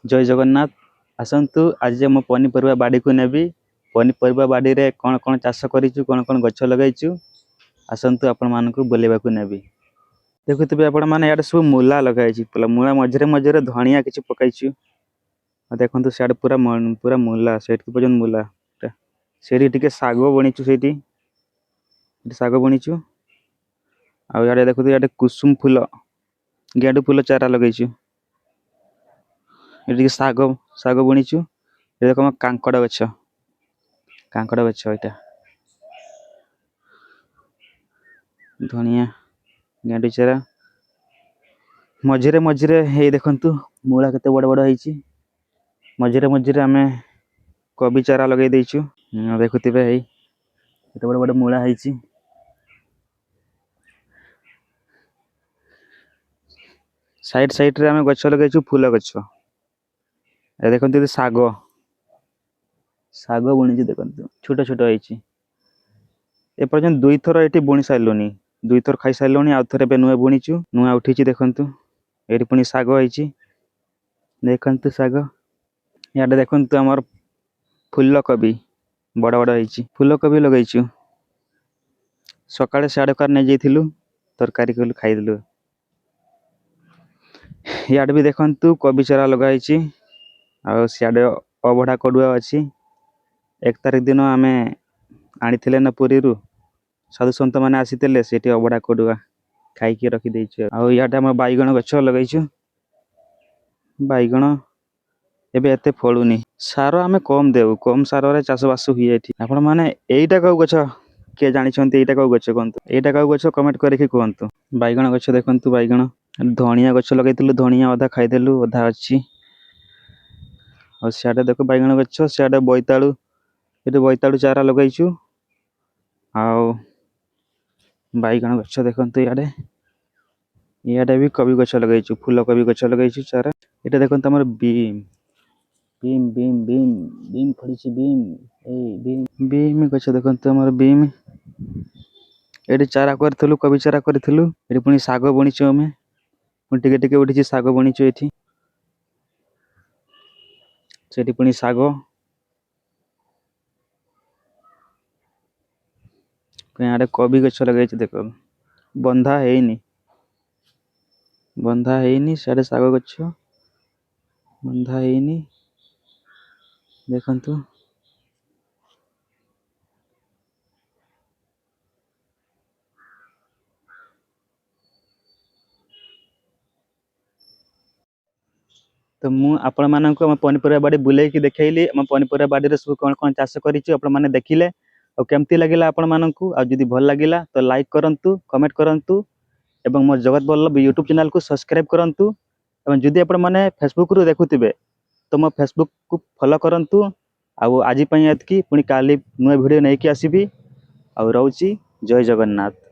जय जगन्नाथ। आसतु आज मो पनीपरिया बाड़ी को नेबी। पनीपरिया बाड़ी रे कौन कौन चाष करिछु, कौन कौन गछ लगाइछु, आसतु आपण मानकु बोलेबा को नेबी। देखुथिबे आपण माने याड सब मूला लगाइछि। मूला मझरे मझरे धनिया किछि पकाइछु। देखंतु सियाड पूरा पूरा मूला सेठ पर्यंत मूला। सेठी टिके सागो बणिछु, सेठी सागो बणिछु। आ याडे देखुथु याडे कुसुम फूल, गेंडू फूल चारा लगाइछु। ये साग साग बुणीचु। ये देखो कांकड़ गछ, कांकड़ गछ एटा धनिया गेंडू चारा मझिरे मझिरे हे देखंतु मूला केते बड़ बड़ ହେଇची। मझिरे मझिरे आमे कोबी चारा लगे देइछु। देखुथिबे हे केते बड़ बड़ मूला ହେଇची। साइड साइड रे आमे गछ लगाइछु, फूल गछ। ए देखंतु साग साग बुणीची, देखंतु छोट छोट ହେଇची। ए पर्यंत दुई थर एठी बुणी साइलोनी, दुई थर खाई साइलोनी। आ थरे बे नुआ बुणीचु, नुआ उठीची। देखंतु एठी पुणी साग ହେଇची, देखंतु साग। याडे देखंतु हमर फूल कोबी बड़ बड़ ହେଇची। फूल कोबी लगाइछु। सकाळे साडे कार नै जेथिलु, तरकारी कलु खाइदलु। याडे भी देखंतु कोबी चारा लगाइछि। आ सियाडे अबढा कडुआ अछि। 1 तारिख दिन आमे आनिथिले न पुरी रु, साधु संत माने आसीथिले। सेठी अबढा कडुआ खाई के रखि देइछु। आ याडे हम बाईगण गछ लगाइछु। बाईगण एबे एते फळुनी। सारो आमे कम देउ, कम सारो रे चाष बास हुई एठी। आपण माने एईटा कौ गछ के जानि छन्ती, एईटा कौ गछ कोंतु, एईटा कौ गछ कमेंट करके कोंतु। बाईगण गछ देखंतु, बाईगण। धनिया गछ लगाइथिलु, धनिया अधा खाइदेलु, अधा अछि। और सियाडे देखो बाईगण गछ, सियाडे बोइताळु, एठी बोइताळु चारा लगाइछु। आउ बाईगण गछ देखंतु याडे। याडे भी कोबी गछ लगाइछु, फूल कोबी गछ लगाइछु चारा। एटा देखंतु हमर beam beam beam beam beam फड़ीछि। बीम ए बीम बीम गछ देखंतु हमर बीम। एठी चारा करथिलु, कोबी चारा करथिलु। एठी पुणी साग बुणीछु हमें, पुणी टिके टिके उठीछि साग बुणीछु एठी। सेठी पुणी साग, पुणी आडे कोबी गछ लगाइछि। देखो बंधा हेइनी, बंधा हेइनी। साडे साग गछ बंधा हेइनी, देखंतु। तो मु आपण माननको हम पनीपरिया बाड़ी बुलेई कि देखैली। हम पनीपरिया बाड़ी रे सब कोन कोन चाष करिछि आपण माने देखिले। और केमती लागिला आपण माननको, आ जदी भल लागिला तो लाइक करंतु, कमेंट करंतु। एवं मोर जगत बल्लभ यूट्यूब चैनल को सब्सक्राइब करंतु। एवं जदी आपण माने फेसबुक रु देखुथिबे तो मो फेसबुक को फॉलो करंतु। आ आज पई एतकी, पुणी काली नुआ वीडियो नै कि आसीबी। आ रहउची जय जगन्नाथ।